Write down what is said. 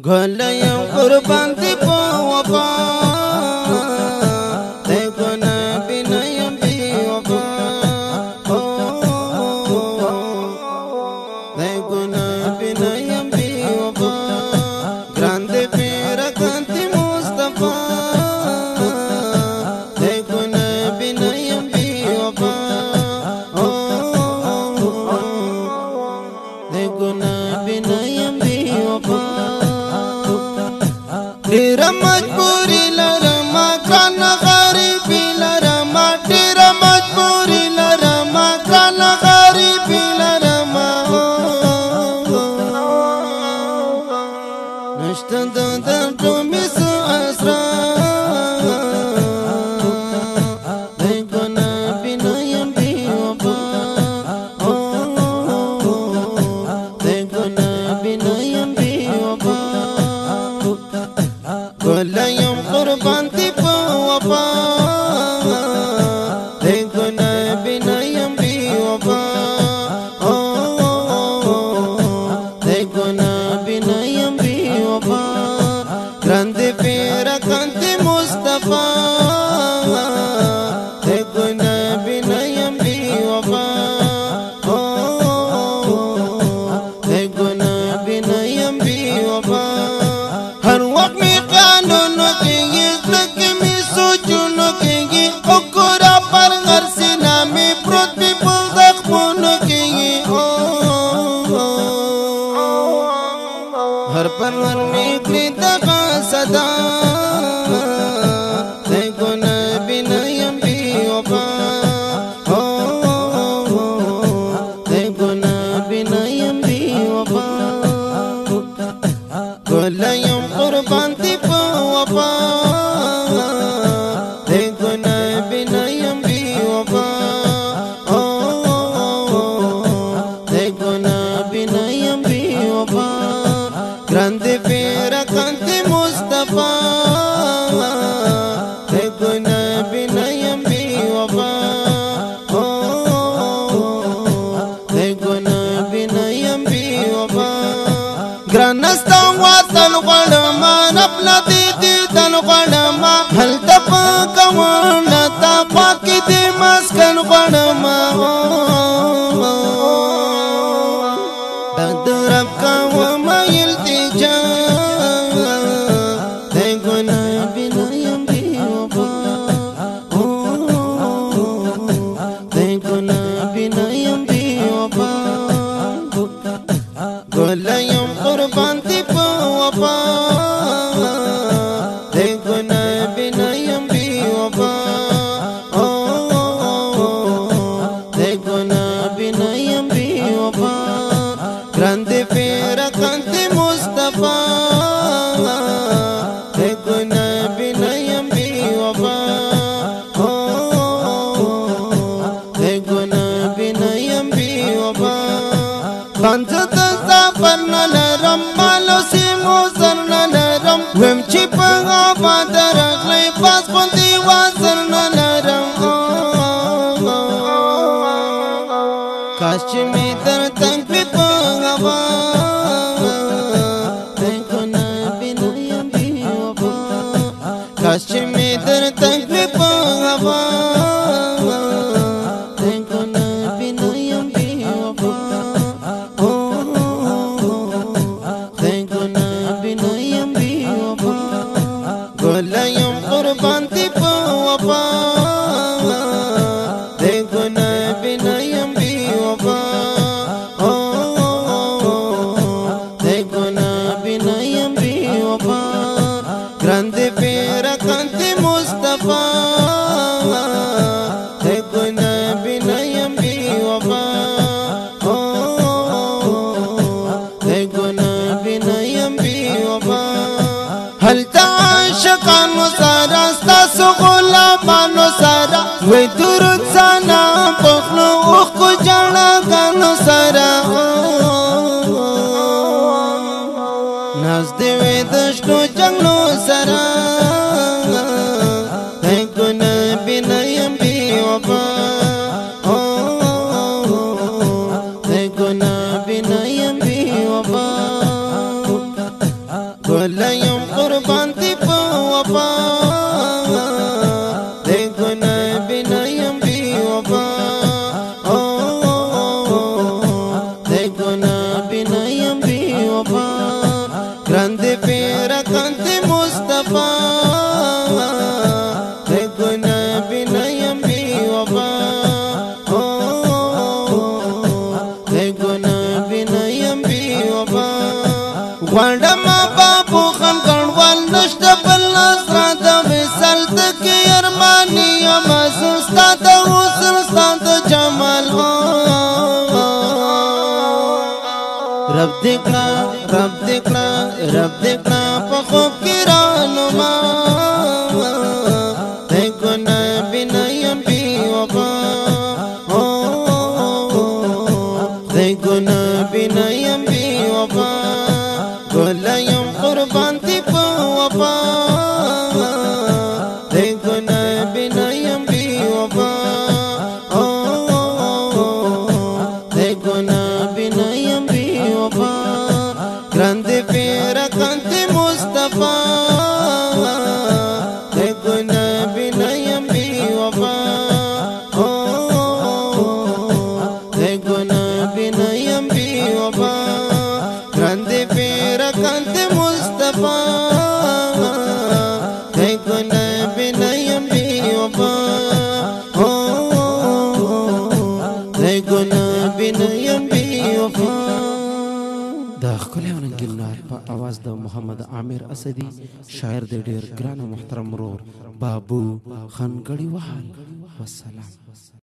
Golayan kurban di wapa, teguna binayam bi wapa, teguna binayam bi wapa, grande pera kanti Mustafa, teguna binayam bi wapa, teguna binayam bi wapa. Dira majburi larama kana garibi larama, dira majburi larama kana garibi larama. Nashta dan promis asra, teguna binayam bi wapa, teguna binayam bi wapa. Golayan kurban di wapa, teguna binayam bi wapa, teguna binayam bi wapa, grande pera kanti Mustafa, teguna binayam bi wapa, teguna binayam bi wapa. Har waqt mi qanun kingi lakmi sujun kingi okura par ngarsina mi prot bi buldak mun kingi har par mi krita sada teguna binayam bi wapa, teguna binayam bi wapa. Golayan kurban di wapa, teguna binayam bi wapa, teguna binayam bi wapa, grande pera kanti Mustafa, teguna binayam bi wapa, teguna binayam bi wapa. Granasta watan qadama naflati tan qadama hal tafaka wana tafaki di maskan qadama tadrab ka wa ma yiltija teguna binayam bi wapa, teguna binayam bi wapa. Golayan kurban di wapa, teguna binayam bi wapa, teguna binayam bi wapa, grande pera kanti Mustafa, teguna binayam bi wapa, teguna binayam bi wapa. Parna naram malo simu sarna naram wem chipanga padarak lay pas ponti wasarna naram kashmi dar tang pipanga teguna binayam bi wapa, kashmi dar tang pipanga teguna binayam bi wapa, binayam bi wapa. Golayan kurban di wapa, teguna binayam bi wapa, teguna binayam bi wapa, grande pera kanti Mustafa, teguna binayam bi wapa, teguna binayam bi wapa. Hal ta'ashqa nusara stasu gulama sara we durut sana pokhlu ukhu jana ganu sara nas dewe dashtu janglu sara teguna binayam bi wapa, teguna binayam bi wapa. کلیم قربان دی پا وفا دیکھو نبی نیم بی وفا دیکھو نبی نیم بی وفا گرند پیرا کنت مصطفیٰ دیکھو نبی نیم بی وفا دیکھو نبی نیم بی وفا غوانډم بابو خان ګڼوال نشته بل نصرا د وصل تکي ارماني یم استاد وصل استاد جمال رب دکړه رب دکړه رب دکړه په خوب کې رانما دیکھو نبی نیم بی وفا دیکھو نبی نیم بی وفا کلیم قربان دی پا وفا دیکھو نبی نیم بی وفا دیکھو نبی نیم بی وفا گرند پیرا کنت مصطفیٰ دیکھو نبی نیم بی وفا دیکھو نبی نیم بی وفا گرند پیرا کنت مصطفیٰ دیکھو نبی نیم بی وفا دیکھو نبی نیم بی وفا دا ښکلی ورنګین نار په اواز د محمد عامر اسدي شاعر د ډیر ګران او محترم ورور بابو خان ګړیوال والسلام